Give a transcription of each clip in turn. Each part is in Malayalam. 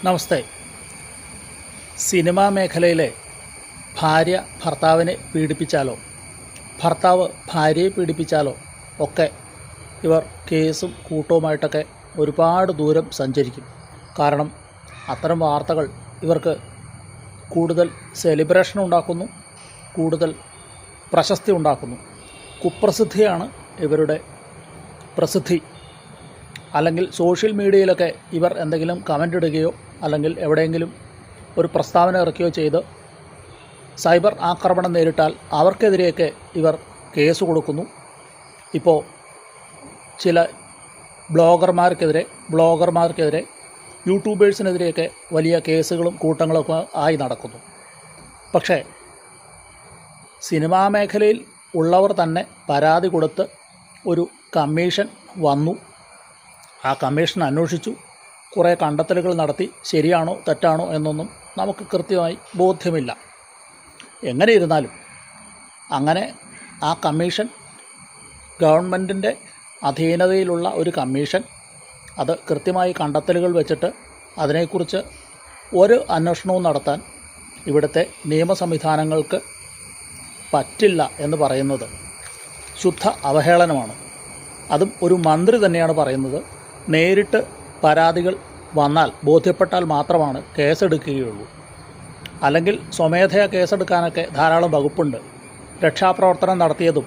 നമസ്തേ. സിനിമാ മേഖലയിലെ ഭാര്യ ഭർത്താവിനെ പീഡിപ്പിച്ചാലോ ഭർത്താവ് ഭാര്യയെ പീഡിപ്പിച്ചാലോ ഒക്കെ ഇവർ കേസും കൂട്ടവുമായിട്ടൊക്കെ ഒരുപാട് ദൂരം സഞ്ചരിക്കും. കാരണം അത്തരം വാർത്തകൾ ഇവർക്ക് കൂടുതൽ സെലിബ്രേഷൻ ഉണ്ടാക്കുന്നു, കൂടുതൽ പ്രശസ്തി ഉണ്ടാക്കുന്നു. കുപ്രസിദ്ധിയാണ് ഇവരുടെ പ്രസിദ്ധി. അല്ലെങ്കിൽ സോഷ്യൽ മീഡിയയിലൊക്കെ ഇവർ എന്തെങ്കിലും കമൻ്റ് ഇടുകയോ അല്ലെങ്കിൽ എവിടെയെങ്കിലും ഒരു പ്രസ്താവന ഇറക്കുകയോ ചെയ്ത് സൈബർ ആക്രമണം നേരിട്ടാൽ അവർക്കെതിരെയൊക്കെ ഇവർ കേസ് കൊടുക്കുന്നു. ഇപ്പോൾ ചില ബ്ലോഗർമാർക്കെതിരെ യൂട്യൂബേഴ്സിനെതിരെയൊക്കെ വലിയ കേസുകളും കൂട്ടങ്ങളൊക്കെ ആയി നടക്കുന്നു. പക്ഷേ സിനിമാ മേഖലയിൽ ഉള്ളവർ തന്നെ പരാതി കൊടുത്ത് ഒരു കമ്മീഷൻ വന്നു. ആ കമ്മീഷൻ അന്വേഷിച്ചു, കുറേ കണ്ടെത്തലുകൾ നടത്തി. ശരിയാണോ തെറ്റാണോ എന്നൊന്നും നമുക്ക് കൃത്യമായി ബോധ്യമില്ല. എങ്ങനെ ഇരുന്നാലും അങ്ങനെ ആ കമ്മീഷൻ ഗവൺമെൻറ്റിൻ്റെ അധീനതയിലുള്ള ഒരു കമ്മീഷൻ, അത് കൃത്യമായി കണ്ടെത്തലുകൾ വെച്ചിട്ട് അതിനെക്കുറിച്ച് ഒരു അന്വേഷണവും നടത്താൻ ഇവിടുത്തെ നിയമ സംവിധാനങ്ങൾക്ക് പറ്റില്ല എന്ന് പറയുന്നത് ശുദ്ധ അവഹേളനമാണ്. അതും ഒരു മന്ത്രി തന്നെയാണ് പറയുന്നത്. നേരിട്ട് പരാതികൾ വന്നാൽ ബോധ്യപ്പെട്ടാൽ മാത്രമാണ് കേസെടുക്കുകയുള്ളൂ. അല്ലെങ്കിൽ സ്വമേധയാ കേസെടുക്കാനൊക്കെ ധാരാളം വകുപ്പുണ്ട്. രക്ഷാപ്രവർത്തനം നടത്തിയതും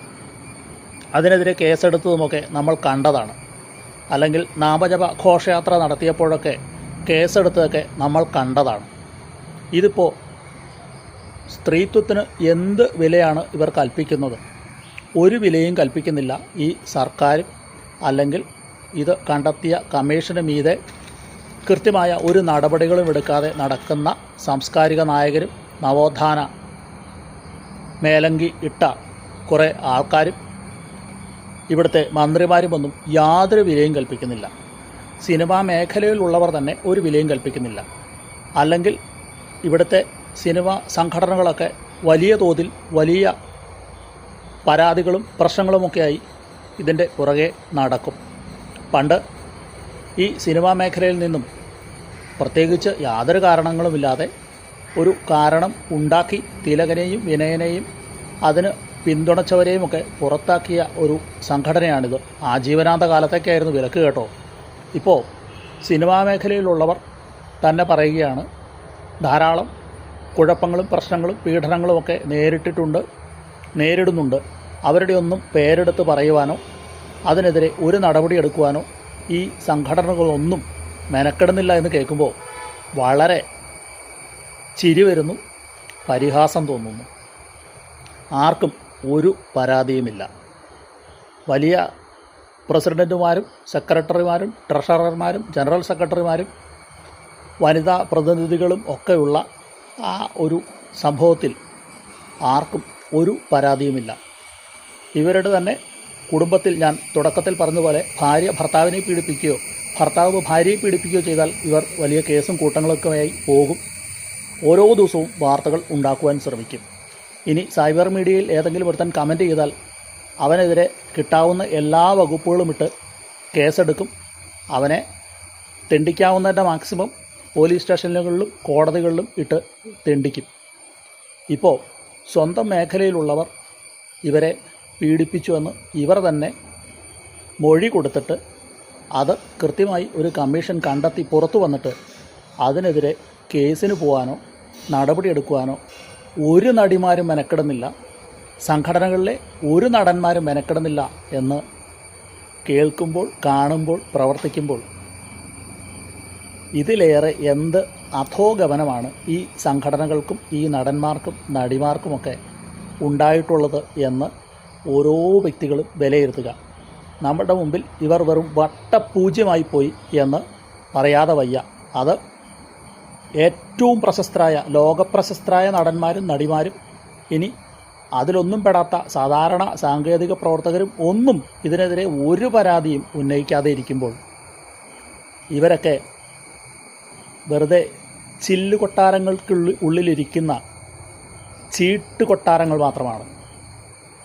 അതിനെതിരെ കേസെടുത്തതുമൊക്കെ നമ്മൾ കണ്ടതാണ്. അല്ലെങ്കിൽ നാമജപ ഘോഷയാത്ര നടത്തിയപ്പോഴൊക്കെ കേസെടുത്തതൊക്കെ നമ്മൾ കണ്ടതാണ്. ഇതിപ്പോൾ സ്ത്രീത്വത്തിന് എന്ത് വിലയാണ് ഇവർ കൽപ്പിക്കുന്നത്? ഒരു വിലയും കൽപ്പിക്കുന്നില്ല ഈ സർക്കാരും അല്ലെങ്കിൽ ഇത് കണ്ടെത്തിയ കമ്മീഷന് മീതെ കൃത്യമായ ഒരു നടപടികളും എടുക്കാതെ നടക്കുന്ന സാംസ്കാരിക നായകരും നവോത്ഥാന മേലങ്കി ഇട്ട കുറേ ആൾക്കാരും ഇവിടുത്തെ മന്ത്രിമാരുമൊന്നും യാതൊരു വിലയും കൽപ്പിക്കുന്നില്ല. സിനിമാ മേഖലയിലുള്ളവർ തന്നെ ഒരു വിലയും കൽപ്പിക്കുന്നില്ല. അല്ലെങ്കിൽ ഇവിടുത്തെ സിനിമ സംഘടനകളൊക്കെ വലിയ തോതിൽ വലിയ പരാതികളും പ്രശ്നങ്ങളുമൊക്കെയായി ഇതിൻ്റെ പുറകെ നടക്കും. പണ്ട് ഈ സിനിമാ മേഖലയിൽ നിന്നും പ്രത്യേകിച്ച് യാതൊരു കാരണങ്ങളുമില്ലാതെ ഒരു കാരണം ഉണ്ടാക്കി തിലകനെയും വിനയനെയും അതിന് പിന്തുണച്ചവരെയുമൊക്കെ പുറത്താക്കിയ ഒരു സംഘടനയാണിത്. ആജീവനാന്ത കാലത്തേക്കായിരുന്നു വിലക്ക് കേട്ടോ. ഇപ്പോൾ സിനിമാ മേഖലയിലുള്ളവർ തന്നെ പറയുകയാണ്, ധാരാളം കുഴപ്പങ്ങളും പ്രശ്നങ്ങളും പീഡനങ്ങളുമൊക്കെ നേരിടുന്നുണ്ട്. അവരുടെ ഒന്നും പേരെടുത്ത് പറയുവാനോ അതിനെതിരെ ഒരു നടപടി എടുക്കുവാനോ ഈ സംഘടനകളൊന്നും മെനക്കെടുന്നില്ല എന്ന് കേൾക്കുമ്പോൾ വളരെ ചിരി വരുന്നു, പരിഹാസം തോന്നുന്നു. ആർക്കും ഒരു പരാതിയുമില്ല. വലിയ പ്രസിഡൻറ്റുമാരും സെക്രട്ടറിമാരും ട്രഷറർമാരും ജനറൽ സെക്രട്ടറിമാരും വനിതാ പ്രതിനിധികളും ഒക്കെയുള്ള ആ ഒരു സംഭവത്തിൽ ആർക്കും ഒരു പരാതിയുമില്ല. ഇവരുടെ തന്നെ കുടുംബത്തിൽ ഞാൻ തുടക്കത്തിൽ പറഞ്ഞതുപോലെ ഭാര്യ ഭർത്താവിനെ പീഡിപ്പിക്കുകയോ ഭർത്താവ് ഭാര്യയെ പീഡിപ്പിക്കുകയോ ചെയ്താൽ ഇവർ വലിയ കേസും കൂട്ടങ്ങളൊക്കെയായി പോകും. ഓരോ ദിവസവും വാർത്തകൾ ഉണ്ടാക്കുവാൻ ശ്രമിക്കും. ഇനി സൈബർ മീഡിയയിൽ ഏതെങ്കിലും ഒരുത്തൻ കമൻറ്റ് ചെയ്താൽ അവനെതിരെ കിട്ടാവുന്ന എല്ലാ വകുപ്പുകളും ഇട്ട് കേസെടുക്കും. അവനെ തെണ്ടിക്കാവുന്നതിൻ്റെ മാക്സിമം പോലീസ് സ്റ്റേഷനുകളിലും കോടതികളിലും ഇട്ട് തെണ്ടിക്കും. ഇപ്പോൾ സ്വന്തം മേഖലയിലുള്ളവർ ഇവരെ പീഡിപ്പിച്ചുവെന്ന് ഇവർ തന്നെ മൊഴി കൊടുത്തിട്ട് അത് കൃത്യമായി ഒരു കമ്മീഷൻ കണ്ടെത്തി പുറത്തു വന്നിട്ട് അതിനെതിരെ കേസിന് പോകാനോ നടപടിയെടുക്കുവാനോ ഒരു നടിമാരും മെനക്കെടുന്നില്ല. സംഘടനകളിലെ ഒരു നടന്മാരും മെനക്കെടുന്നില്ല എന്ന് കേൾക്കുമ്പോൾ, കാണുമ്പോൾ, പ്രവർത്തിക്കുമ്പോൾ ഇതിലേറെ എന്ത് അധോഗമനമാണ് ഈ സംഘടനകൾക്കും ഈ നടന്മാർക്കും നടിമാർക്കുമൊക്കെ ഉണ്ടായിട്ടുള്ളത് എന്ന് ഓരോ വ്യക്തികളും വിലയിരുത്തുക. നമ്മുടെ മുമ്പിൽ ഇവർ വെറും വട്ടപൂജ്യമായി പോയി എന്ന് പറയാതെ വയ്യ. അത് ഏറ്റവും പ്രശസ്തരായ ലോകപ്രശസ്തരായ നടന്മാരും നടിമാരും ഇനി അതിലൊന്നും പെടാത്ത സാധാരണ സാങ്കേതിക പ്രവർത്തകരും ഒന്നും ഇതിനെതിരെ ഒരു പരാതിയും ഉന്നയിക്കാതെ ഇരിക്കുമ്പോൾ ഇവരൊക്കെ വെറുതെ ചില്ല് കൊട്ടാരങ്ങൾക്കുള്ളിലിരിക്കുന്ന ചീട്ട് കൊട്ടാരങ്ങൾ മാത്രമാണ്.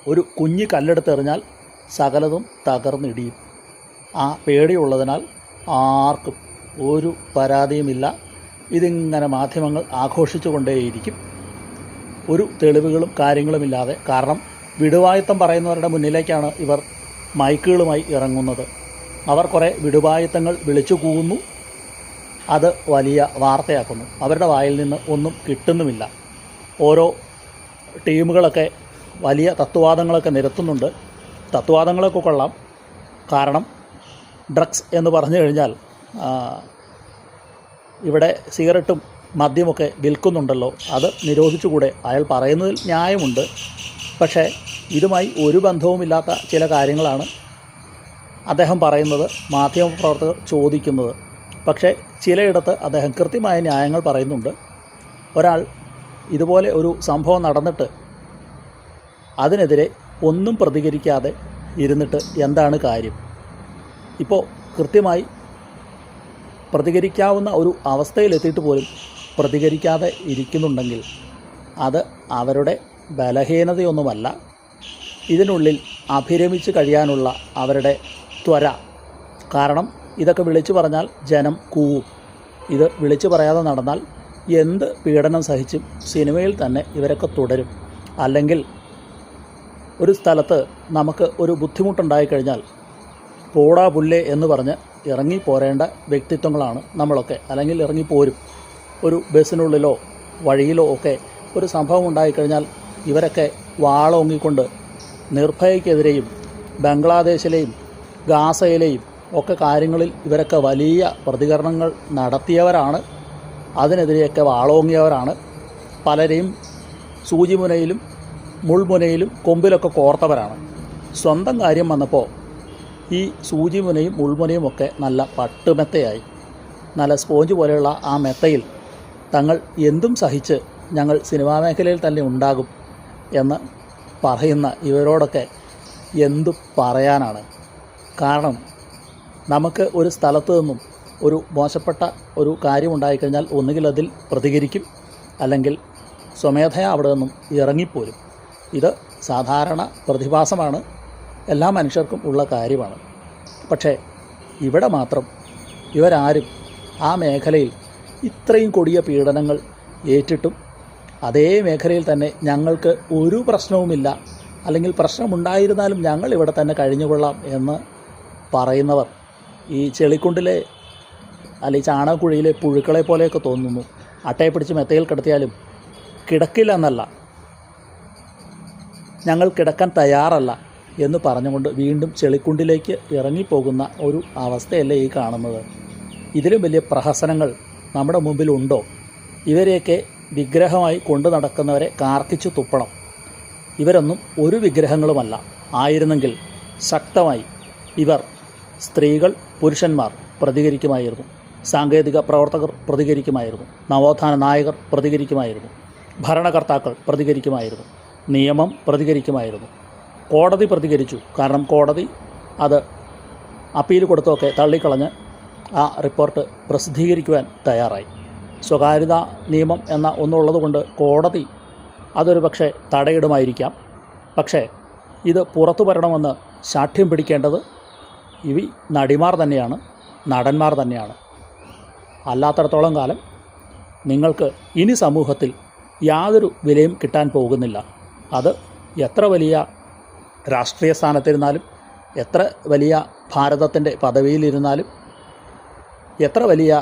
ഒരു കുഞ്ഞ് കല്ലെടുത്തെറിഞ്ഞാൽ സകലതും തകർന്നിടിയും. ആ പേടിയുള്ളതിനാൽ ആർക്കും ഒരു പരാതിയുമില്ല. ഇതിങ്ങനെ മാധ്യമങ്ങൾ ആഘോഷിച്ചു കൊണ്ടേയിരിക്കും, ഒരു തെളിവുകളും കാര്യങ്ങളുമില്ലാതെ. കാരണം വിടുവായുത്തം പറയുന്നവരുടെ മുന്നിലേക്കാണ് ഇവർ മൈക്കുകളുമായി ഇറങ്ങുന്നത്. അവർ കുറേ വിടുവായുത്തങ്ങൾ വിളിച്ചു കൂവുന്നു, അത് വലിയ വാർത്തയാക്കുന്നു. അവരുടെ വായിൽ നിന്ന് ഒന്നും കിട്ടുന്നുമില്ല. ഓരോ ടീമുകളൊക്കെ വലിയ തത്വവാദങ്ങളൊക്കെ നിരത്തുന്നുണ്ട്. തത്വവാദങ്ങളൊക്കെ കൊള്ളാം. കാരണം ഡ്രഗ്സ് എന്ന് പറഞ്ഞു കഴിഞ്ഞാൽ ഇവിടെ സിഗരറ്റും മദ്യമൊക്കെ വിൽക്കുന്നുണ്ടല്ലോ, അത് നിരോധിച്ചുകൂടെ? അയാൾ പറയുന്നതിൽ ന്യായമുണ്ട്. പക്ഷേ ഇതുമായി ഒരു ബന്ധവുമില്ലാത്ത ചില കാര്യങ്ങളാണ് അദ്ദേഹം പറയുന്നത്, മാധ്യമപ്രവർത്തകർ ചോദിക്കുന്നത്. പക്ഷേ ചിലയിടത്ത് അദ്ദേഹം കൃത്യമായ ന്യായങ്ങൾ പറയുന്നുണ്ട്. ഒരാൾ ഇതുപോലെ ഒരു സംഭവം നടന്നിട്ട് അതിനെതിരെ ഒന്നും പ്രതികരിക്കാതെ ഇരുന്നിട്ട് എന്താണ് കാര്യം? ഇപ്പോൾ കൃത്യമായി പ്രതികരിക്കാവുന്ന ഒരു അവസ്ഥയിലെത്തിയിട്ട് പോലും പ്രതികരിക്കാതെ ഇരിക്കുന്നുണ്ടെങ്കിൽ അത് അവരുടെ ബലഹീനതയൊന്നുമല്ല, ഇതിനുള്ളിൽ അഭിരമിച്ച് കഴിയാനുള്ള അവരുടെ ത്വര. കാരണം ഇതൊക്കെ വിളിച്ചു പറഞ്ഞാൽ ജനം കൂവും. ഇത് വിളിച്ചു പറയാതെ നടന്നാൽ എന്ത് പീഡനം സഹിച്ചും സിനിമയിൽ തന്നെ ഇവരൊക്കെ തുടരും. അല്ലെങ്കിൽ ഒരു സ്ഥലത്ത് നമുക്ക് ഒരു ബുദ്ധിമുട്ടുണ്ടായിക്കഴിഞ്ഞാൽ പോടാ പുല്ലേ എന്ന് പറഞ്ഞ് ഇറങ്ങിപ്പോരേണ്ട വ്യക്തിത്വങ്ങളാണ് നമ്മളൊക്കെ. അല്ലെങ്കിൽ ഇറങ്ങിപ്പോരും. ഒരു ബസ്സിനുള്ളിലോ വഴിയിലോ ഒക്കെ ഒരു സംഭവം ഉണ്ടായിക്കഴിഞ്ഞാൽ ഇവരൊക്കെ വാളോങ്ങിക്കൊണ്ട് നിർഭയക്കെതിരെയും ബംഗ്ലാദേശിലെയും ഗാസയിലെയും ഒക്കെ കാര്യങ്ങളിൽ ഇവരൊക്കെ വലിയ പ്രതികരണങ്ങൾ നടത്തിയവരാണ്. അതിനെതിരെയൊക്കെ വാളോങ്ങിയവരാണ്. പലരെയും സൂചിമുനയിലും മുൾമുനയിലും കൊമ്പിലൊക്കെ കോർത്തവരാണ്. സ്വന്തം കാര്യം വന്നപ്പോൾ ഈ സൂചിമുനയും മുൾമുനയും ഒക്കെ നല്ല പട്ടുമെത്തയായി. നല്ല സ്പോഞ്ച് പോലെയുള്ള ആ മെത്തയിൽ തങ്ങൾ എന്തും സഹിച്ച് ഞങ്ങൾ സിനിമാ മേഖലയിൽ തന്നെ ഉണ്ടാകും എന്ന് പറയുന്ന ഇവരോടൊക്കെ എന്തു പറയാനാണ്? കാരണം നമുക്ക് ഒരു സ്ഥലത്ത് നിന്നും ഒരു മോശപ്പെട്ട ഒരു കാര്യമുണ്ടായിക്കഴിഞ്ഞാൽ ഒന്നുകിൽ അതിൽ പ്രതികരിക്കും, അല്ലെങ്കിൽ സ്വമേധയാ അവിടെ നിന്നും ഇറങ്ങിപ്പോരും. ഇത് സാധാരണ പ്രതിഭാസമാണ്, എല്ലാ മനുഷ്യർക്കും ഉള്ള കാര്യമാണ്. പക്ഷേ ഇവിടെ മാത്രം ഇവരാരും ആ മേഖലയിൽ ഇത്രയും കൊടിയ പീഡനങ്ങൾ ഏറ്റിട്ടും അതേ മേഖലയിൽ തന്നെ ഞങ്ങൾക്ക് ഒരു പ്രശ്നവുമില്ല, അല്ലെങ്കിൽ പ്രശ്നമുണ്ടായിരുന്നാലും ഞങ്ങൾ ഇവിടെ തന്നെ കഴിഞ്ഞുകൊള്ളാം എന്ന് പറയുന്നവർ ഈ ചെളിക്കുണ്ടിലെ അല്ലെങ്കിൽ ചാണകക്കുഴിയിലെ പുഴുക്കളെ പോലെയൊക്കെ തോന്നുന്നു. അട്ടയെ പിടിച്ച് മെത്തയിൽ കിടത്തിയാലും കിടക്കില്ല എന്നല്ല, ഞങ്ങൾ കിടക്കാൻ തയ്യാറല്ല എന്ന് പറഞ്ഞുകൊണ്ട് വീണ്ടും ചെളിക്കുണ്ടിലേക്ക് ഇറങ്ങിപ്പോകുന്ന ഒരു അവസ്ഥയല്ലേ ഈ കാണുന്നത്? ഇതിലും വലിയ പ്രഹസനങ്ങൾ നമ്മുടെ മുമ്പിലുണ്ടോ? ഇവരെയൊക്കെ വിഗ്രഹമായി കൊണ്ടു നടക്കുന്നവരെ കാർക്കിച്ചു തുപ്പണം. ഇവരൊന്നും ഒരു വിഗ്രഹങ്ങളുമല്ല. ആയിരുന്നെങ്കിൽ ശക്തമായി ഇവർ സ്ത്രീകൾ, പുരുഷന്മാർ പ്രതികരിക്കുമായിരുന്നു, സാങ്കേതിക പ്രവർത്തകർ പ്രതികരിക്കുമായിരുന്നു, നവോത്ഥാന നായകർ പ്രതികരിക്കുമായിരുന്നു, ഭരണകർത്താക്കൾ പ്രതികരിക്കുമായിരുന്നു, നിയമം പ്രതികരിക്കുമായിരുന്നു, കോടതി പ്രതികരിച്ചു. കാരണം കോടതി അത് അപ്പീൽ കൊടുത്തൊക്കെ തള്ളിക്കളഞ്ഞ് ആ റിപ്പോർട്ട് പ്രസിദ്ധീകരിക്കുവാൻ തയ്യാറായി. സ്വകാര്യതാ നിയമം എന്ന ഒന്നുള്ളത് കൊണ്ട് കോടതി അതൊരു പക്ഷേ തടയിടുമായിരിക്കാം. പക്ഷേ ഇത് പുറത്തു വരണമെന്ന് ശാഠ്യം പിടിക്കേണ്ടത് ഈ നടിമാർ തന്നെയാണ്, നടന്മാർ തന്നെയാണ്. അല്ലാത്തിടത്തോളം കാലം നിങ്ങൾക്ക് ഇനി സമൂഹത്തിൽ യാതൊരു വിലയും കിട്ടാൻ പോകുന്നില്ല. അത് എത്ര വലിയ രാഷ്ട്രീയ സ്ഥാനത്തിരുന്നാലും, എത്ര വലിയ ഭാരതത്തിൻ്റെ പദവിയിലിരുന്നാലും, എത്ര വലിയ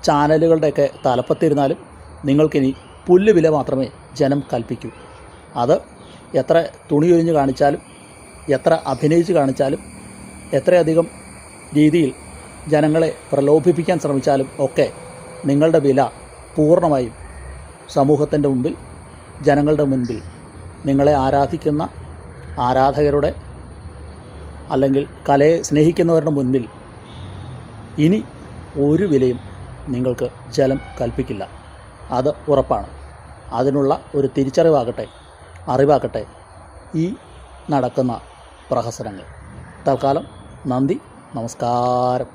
ചാനലുകളുടെയൊക്കെ തലപ്പത്തിരുന്നാലും നിങ്ങൾക്കിനി പുല്ലുവില മാത്രമേ ജനം കൽപ്പിക്കൂ. അത് എത്ര തുണിയൊഴിഞ്ഞ് കാണിച്ചാലും, എത്ര അഭിനയിച്ച് കാണിച്ചാലും, എത്രയധികം രീതിയിൽ ജനങ്ങളെ പ്രലോഭിപ്പിക്കാൻ ശ്രമിച്ചാലും ഒക്കെ നിങ്ങളുടെ വില പൂർണ്ണമായും സമൂഹത്തിൻ്റെ മുമ്പിൽ, ജനങ്ങളുടെ മുൻപിൽ, നിങ്ങളെ ആരാധിക്കുന്ന ആരാധകരുടെ അല്ലെങ്കിൽ കലയെ സ്നേഹിക്കുന്നവരുടെ മുൻപിൽ ഇനി ഒരു വിലയും നിങ്ങൾക്ക് ജനം കൽപ്പിക്കില്ല. അത് ഉറപ്പാണ്. അതിനുള്ള ഒരു തിരിച്ചറിവാകട്ടെ, അറിവാകട്ടെ ഈ നടക്കുന്ന പ്രഹസനങ്ങൾ. തൽക്കാലം നന്ദി, നമസ്കാരം.